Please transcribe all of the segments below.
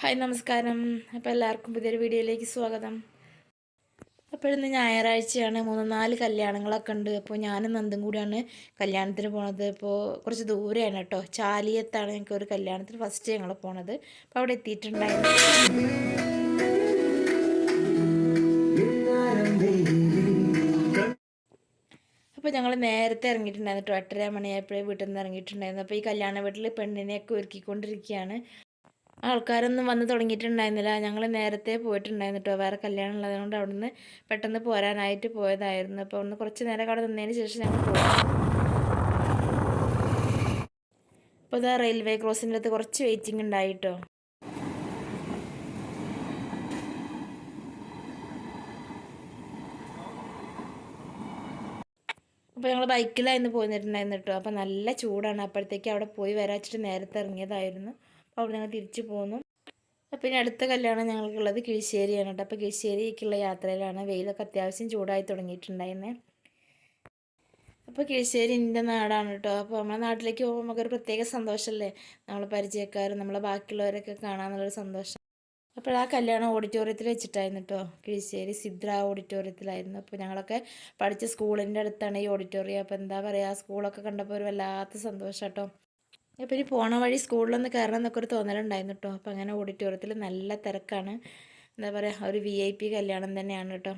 Hi നമസ്കാരം. അപ്പോൾ എല്ലാവർക്കും പുതിയൊരു വീഡിയോയിലേക്ക് സ്വാഗതം. അപ്പോൾ ഇന്ന് ഞായറാഴ്ചയാണ്, 3-4 കല്യാണങ്ങളൊക്കെ ഉണ്ട്. അപ്പോൾ ഞാനും നന്ദും കൂടിയാണ് കല്യാണത്തിന് പോണത്. ഇപ്പോൾ കുറച്ച് ദൂരെയാണ് കേട്ടോ, ചാലിയത്താണ് ഞങ്ങൾക്ക് ഒരു കല്യാണത്തിന് ഫസ്റ്റ് ഞങ്ങൾ പോണത്. അപ്പോൾ അവിടെ എത്തിയിട്ടുണ്ടായിരുന്നു. അപ്പോൾ ഞങ്ങൾ നേരത്തെ ഇറങ്ങിയിട്ടുണ്ടായിരുന്നു കേട്ടോ, 8:30 മണിയായപ്പോഴേ വീട്ടിൽ നിന്ന് ഇറങ്ങിയിട്ടുണ്ടായിരുന്നു. അപ്പോൾ ഈ കല്യാണ വീട്ടിൽ പെണ്ണിനെയൊക്കെ ഒരുക്കിക്കൊണ്ടിരിക്കുകയാണ്. ആൾക്കാരൊന്നും വന്ന് തുടങ്ങിയിട്ടുണ്ടായിരുന്നില്ല. ഞങ്ങൾ നേരത്തെ പോയിട്ടുണ്ടായിരുന്നു കേട്ടോ, വേറെ കല്യാണം ഉള്ളതുകൊണ്ട് അവിടുന്ന് പെട്ടെന്ന് പോരാനായിട്ട് പോയതായിരുന്നു. അപ്പോൾ അവിടുന്ന് കുറച്ച് നേരം അവിടെ നിന്നതിന് ശേഷം ഞങ്ങൾ പോയി. അപ്പോൾ ഇതാ റെയിൽവേ ക്രോസിൻ്റെ അടുത്ത് കുറച്ച് വെയിറ്റിംഗ് ഉണ്ടായിട്ടോ. അപ്പോൾ ഞങ്ങൾ ബൈക്കിലായിരുന്നു പോന്നിട്ടുണ്ടായിരുന്നു കേട്ടോ. അപ്പോൾ നല്ല ചൂടാണ്. അപ്പോഴത്തേക്ക് അവിടെ പോയി വരാച്ചിട്ട് നേരത്തെ ഇറങ്ങിയതായിരുന്നു. അപ്പോൾ അവിടെ ഞങ്ങൾ തിരിച്ചു പോന്നു. അപ്പോൾ ഇനി അടുത്ത കല്യാണം ഞങ്ങൾക്കുള്ളത് കിഴിശ്ശേരിയാണ് കേട്ടോ. അപ്പോൾ കിഴിശ്ശേരിക്കുള്ള യാത്രയിലാണ്. വെയിലൊക്കെ അത്യാവശ്യം ചൂടായി തുടങ്ങിയിട്ടുണ്ടായിരുന്നേ. അപ്പോൾ കിഴിശ്ശേരി എൻ്റെ നാടാണ് കേട്ടോ. അപ്പോൾ നമ്മുടെ നാട്ടിലേക്ക് പോകുമ്പോൾ നമുക്കൊരു പ്രത്യേക സന്തോഷമല്ലേ, നമ്മളെ പരിചയക്കാരും നമ്മളെ ബാക്കിയുള്ളവരൊക്കെ കാണാമെന്നുള്ളൊരു സന്തോഷം. അപ്പോൾ ആ കല്യാണം ഓഡിറ്റോറിയത്തിൽ വെച്ചിട്ടായിരുന്നു കേട്ടോ, കിഴിശ്ശേരി സിദ്ര ഓഡിറ്റോറിയത്തിലായിരുന്നു. അപ്പോൾ ഞങ്ങളൊക്കെ പഠിച്ച സ്കൂളിൻ്റെ അടുത്താണ് ഈ ഓഡിറ്റോറിയം. അപ്പോൾ എന്താ പറയുക, സ്കൂളൊക്കെ കണ്ടപ്പോൾ ഒരു വല്ലാത്ത സന്തോഷം കേട്ടോ. അപ്പോൾ ഇനി പോണ വഴി സ്കൂളിലൊന്ന് കയറണം എന്നൊക്കെ ഒരു തോന്നലുണ്ടായിരുന്നു കേട്ടോ. അപ്പോൾ അങ്ങനെ ഓഡിറ്റോറിയത്തിൽ നല്ല തിരക്കാണ്. എന്താ പറയുക, ഒരു VIP കല്യാണം തന്നെയാണ് കേട്ടോ.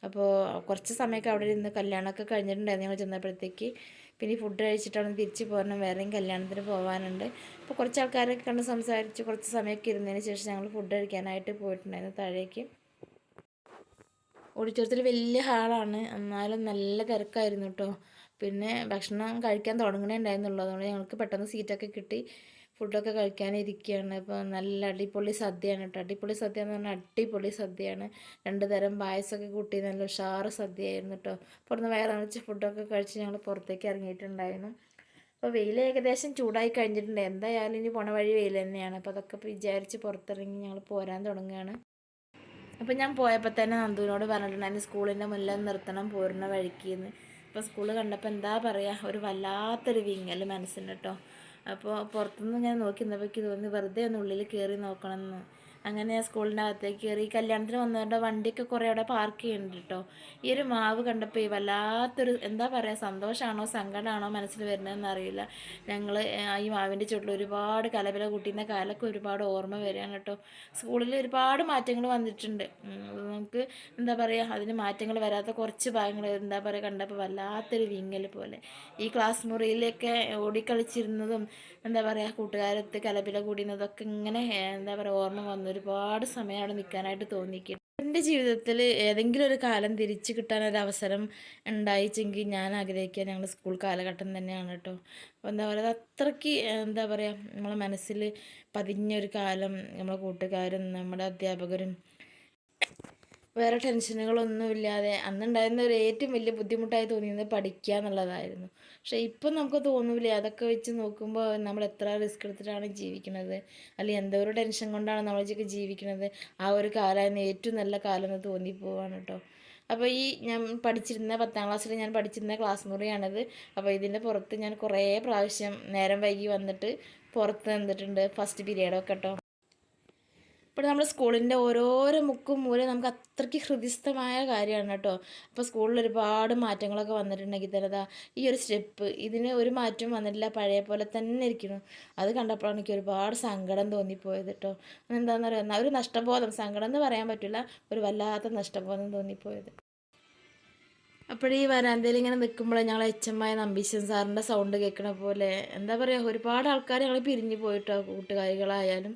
അപ്പോൾ കുറച്ച് സമയമൊക്കെ അവിടെ ഇരുന്ന് കല്യാണമൊക്കെ കഴിഞ്ഞിട്ടുണ്ടായിരുന്നു ഞങ്ങൾ ചെന്നപ്പോഴത്തേക്ക്. പിന്നെ ഫുഡ് കഴിച്ചിട്ടാണ് തിരിച്ച് പോരണം, വേറെയും കല്യാണത്തിന് പോകാനുണ്ട്. അപ്പോൾ കുറച്ച് ആൾക്കാരൊക്കെ കണ്ട് സംസാരിച്ച് കുറച്ച് സമയമൊക്കെ ഇരുന്നതിന് ശേഷം ഞങ്ങൾ ഫുഡ് കഴിക്കാനായിട്ട് പോയിട്ടുണ്ടായിരുന്നു താഴേക്ക്. ഓഡിറ്റോറിയത്തിൽ വലിയ ഹാളാണ്, എന്നാലും നല്ല തിരക്കായിരുന്നു കേട്ടോ. പിന്നെ ഭക്ഷണം കഴിക്കാൻ തുടങ്ങണേ ഉണ്ടായിരുന്നുള്ളൂ. അതുകൊണ്ട് ഞങ്ങൾക്ക് പെട്ടെന്ന് സീറ്റൊക്കെ കിട്ടി ഫുഡൊക്കെ കഴിക്കാനിരിക്കുകയാണ്. അപ്പോൾ നല്ല അടിപൊളി സദ്യയാണ് കേട്ടോ. അടിപൊളി സദ്യ എന്ന് പറഞ്ഞാൽ അടിപൊളി സദ്യയാണ്. 2 തരം പായസമൊക്കെ കൂട്ടി നല്ല ഉഷാറ് സദ്യയായിരുന്നു കേട്ടോ. പുറത്ത് വയറ് നിറച്ച് ഫുഡൊക്കെ കഴിച്ച് ഞങ്ങൾ പുറത്തേക്ക് ഇറങ്ങിയിട്ടുണ്ടായിരുന്നു. അപ്പോൾ വെയിൽ ഏകദേശം ചൂടായി കഴിഞ്ഞിട്ടുണ്ട്. എന്തായാലും ഇനി പോണ വഴി വെയിൽ തന്നെയാണ്. അപ്പോൾ അതൊക്കെ വിചാരിച്ച് പുറത്തിറങ്ങി ഞങ്ങൾ പോരാൻ തുടങ്ങുകയാണ്. അപ്പോൾ ഞാൻ പോയപ്പോൾ തന്നെ നന്ദുവിനോട് പറഞ്ഞിട്ടുണ്ടായിരുന്നു സ്കൂളിൻ്റെ മുന്നിൽ നിർത്തണം പോരുന്ന വഴിക്ക്. അപ്പോൾ സ്കൂൾ കണ്ടപ്പോൾ എന്താ പറയുക, ഒരു വല്ലാത്തൊരു വിങ്ങൽ മനസ്സിന് കേട്ടോ. അപ്പോൾ പുറത്തുനിന്ന് ഞാൻ നോക്കി നിന്നപ്പോൾ തോന്നി വെറുതെ ഒന്ന് ഉള്ളിൽ കയറി നോക്കണമെന്ന്. അങ്ങനെ ഞാൻ സ്കൂളിൻ്റെ അകത്തേക്ക് കയറി. കല്യാണത്തിന് വന്നവരുടെ വണ്ടിയൊക്കെ കുറേ അവിടെ പാർക്ക് ചെയ്യുന്നുണ്ട് കേട്ടോ. ഈ ഒരു മാവ് കണ്ടപ്പോൾ ഈ വല്ലാത്തൊരു എന്താ പറയുക, സന്തോഷമാണോ സങ്കടമാണോ മനസ്സിൽ വരുന്നതെന്ന് അറിയില്ല. ഞങ്ങൾ ഈ മാവിൻ്റെ ചുവട്ടിൽ ഒരുപാട് കലപില കൂട്ടിയിരുന്ന കാലൊക്കെ ഒരുപാട് ഓർമ്മ വരികയാണ് കേട്ടോ. സ്കൂളിൽ ഒരുപാട് മാറ്റങ്ങൾ വന്നിട്ടുണ്ട്. നമുക്ക് എന്താ പറയുക, അതിന് മാറ്റങ്ങൾ വരാത്ത കുറച്ച് ഭാഗങ്ങൾ എന്താ പറയുക കണ്ടപ്പോൾ വല്ലാത്തൊരു വിങ്ങൽ പോലെ. ഈ ക്ലാസ് മുറിയിലൊക്കെ ഓടിക്കളിച്ചിരുന്നതും എന്താ പറയുക കൂട്ടുകാരത്ത് കലപില കൂടിയുന്നതൊക്കെ ഇങ്ങനെ എന്താ പറയുക ഓർമ്മ വന്നു. ഒരുപാട് സമയം അവിടെ നിൽക്കാനായിട്ട് തോന്നിക്കും. എൻ്റെ ജീവിതത്തിൽ ഏതെങ്കിലും ഒരു കാലം തിരിച്ചു കിട്ടാനൊരവസരം ഉണ്ടായിച്ചെങ്കിൽ ഞാൻ ആഗ്രഹിക്കുക ഞങ്ങൾ സ്കൂൾ കാലഘട്ടം തന്നെയാണ് കേട്ടോ. അപ്പോൾ എന്താ പറയുക, അത്രയ്ക്ക് എന്താ പറയുക നമ്മളെ മനസ്സിൽ പതിഞ്ഞൊരു കാലം. നമ്മളെ കൂട്ടുകാരും നമ്മുടെ അധ്യാപകരും വേറെ ടെൻഷനുകളൊന്നുമില്ലാതെ അന്നുണ്ടായിരുന്ന ഒരു ഏറ്റവും വലിയ ബുദ്ധിമുട്ടായി തോന്നിയത് പഠിക്കുക എന്നുള്ളതായിരുന്നു. പക്ഷേ ഇപ്പം നമുക്ക് തോന്നൂലേ, അതൊക്കെ വെച്ച് നോക്കുമ്പോൾ നമ്മൾ എത്ര റിസ്ക് എടുത്തിട്ടാണ് ജീവിക്കുന്നത്, അല്ലെങ്കിൽ എന്തോ ഒരു ടെൻഷൻ കൊണ്ടാണ് നമ്മളൊക്കെ ജീവിക്കുന്നത്. ആ ഒരു കാലമായിരുന്നു ഏറ്റവും നല്ല കാലം എന്ന് തോന്നിപ്പോവാണ് കേട്ടോ. അപ്പോൾ ഈ ഞാൻ പഠിച്ചിരുന്ന 10ാം ക്ലാസ്സിൽ ഞാൻ പഠിച്ചിരുന്ന ക്ലാസ് മുറിയാണിത്. അപ്പോൾ ഇതിൻ്റെ പുറത്ത് ഞാൻ കുറേ പ്രാവശ്യം നേരം വൈകി വന്നിട്ട് പുറത്ത് നിന്നിട്ടുണ്ട് ഫസ്റ്റ് പീരീഡൊക്കെ കേട്ടോ. ഇപ്പോൾ നമ്മൾ സ്കൂളിൻ്റെ ഓരോരോ മുക്കും മൂലം നമുക്ക് അത്രയ്ക്ക് ഹൃദിസ്ഥമായ കാര്യമാണ് കേട്ടോ. അപ്പോൾ സ്കൂളിൽ ഒരുപാട് മാറ്റങ്ങളൊക്കെ വന്നിട്ടുണ്ടെങ്കിൽ തന്നെ ഈ ഒരു സ്റ്റെപ്പ് ഇതിന് ഒരു മാറ്റവും വന്നിട്ടില്ല, പഴയ പോലെ തന്നെ ഇരിക്കുന്നു. അത് കണ്ടപ്പോഴാണ് എനിക്ക് ഒരുപാട് സങ്കടം തോന്നിപ്പോയത് കേട്ടോ. എന്താണെന്ന് പറയുക, ഒരു നഷ്ടബോധം, സങ്കടം എന്ന് പറയാൻ പറ്റില്ല, ഒരു വല്ലാത്ത നഷ്ടബോധം തോന്നിപ്പോയത്. അപ്പോഴീ വരാന്തയിൽ ഇങ്ങനെ നിൽക്കുമ്പോൾ ഞങ്ങൾ HM നമ്പീശൻ സാറിൻ്റെ സൗണ്ട് കേൾക്കണ പോലെ എന്താ പറയുക, ഒരുപാട് ആൾക്കാർ ഞങ്ങൾ പിരിഞ്ഞു പോയിട്ടോ. കൂട്ടുകാരികളായാലും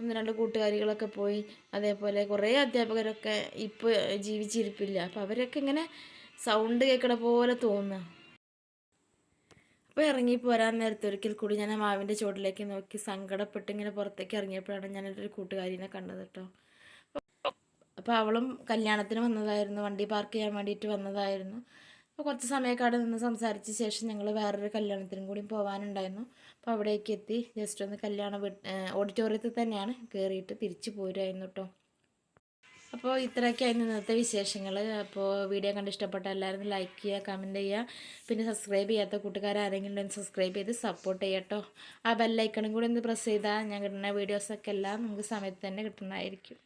1-2 കൂട്ടുകാരികളൊക്കെ പോയി. അതേപോലെ കുറേ അധ്യാപകരൊക്കെ ഇപ്പോൾ ജീവിച്ചിരിപ്പില്ല. അപ്പോൾ അവരൊക്കെ ഇങ്ങനെ സൗണ്ട് കേൾക്കണ പോലെ തോന്നുക. അപ്പോൾ ഇറങ്ങി പോരാൻ നേരത്തെ ഒരിക്കൽ കൂടി ഞാൻ ആ മാവിൻ്റെ ചുവട്ടിലേക്ക് നോക്കി സങ്കടപ്പെട്ട് ഇങ്ങനെ പുറത്തേക്ക് ഇറങ്ങിയപ്പോഴാണ് ഞാൻ എൻ്റെ ഒരു കൂട്ടുകാരിനെ കണ്ടത് കേട്ടോ. അപ്പോൾ അവളും കല്യാണത്തിന് വന്നതായിരുന്നു, വണ്ടി പാർക്ക് ചെയ്യാൻ വേണ്ടിയിട്ട് വന്നതായിരുന്നു. അപ്പോൾ കുറച്ച് സമയമൊക്കെ അവിടെ നിന്ന് സംസാരിച്ച ശേഷം ഞങ്ങൾ വേറൊരു കല്യാണത്തിനും കൂടി പോകാനുണ്ടായിരുന്നു. അപ്പോൾ അവിടേക്ക് എത്തി ജസ്റ്റ് ഒന്ന് ഓഡിറ്റോറിയത്തിൽ തന്നെയാണ് കയറിയിട്ട് തിരിച്ചു പോരുമായിരുന്നു കേട്ടോ. അപ്പോൾ ഇത്രയൊക്കെയായിരുന്നു ഇന്നത്തെ വിശേഷങ്ങൾ. അപ്പോൾ വീഡിയോ കണ്ട് ഇഷ്ടപ്പെട്ട എല്ലാവരും ലൈക്ക് ചെയ്യുക, കമൻറ്റ് ചെയ്യുക. പിന്നെ സബ്സ്ക്രൈബ് ചെയ്യാത്ത കൂട്ടുകാരാരെങ്കിലും ഉണ്ടെങ്കിൽ സബ്സ്ക്രൈബ് ചെയ്ത് സപ്പോർട്ട് ചെയ്യട്ടോ. ആ ബെല്ലൈക്കണും കൂടി ഒന്ന് പ്രസ് ചെയ്താൽ ഞാൻ കിട്ടുന്ന വീഡിയോസൊക്കെ എല്ലാം നമുക്ക് സമയത്ത് തന്നെ കിട്ടുന്നതായിരിക്കും.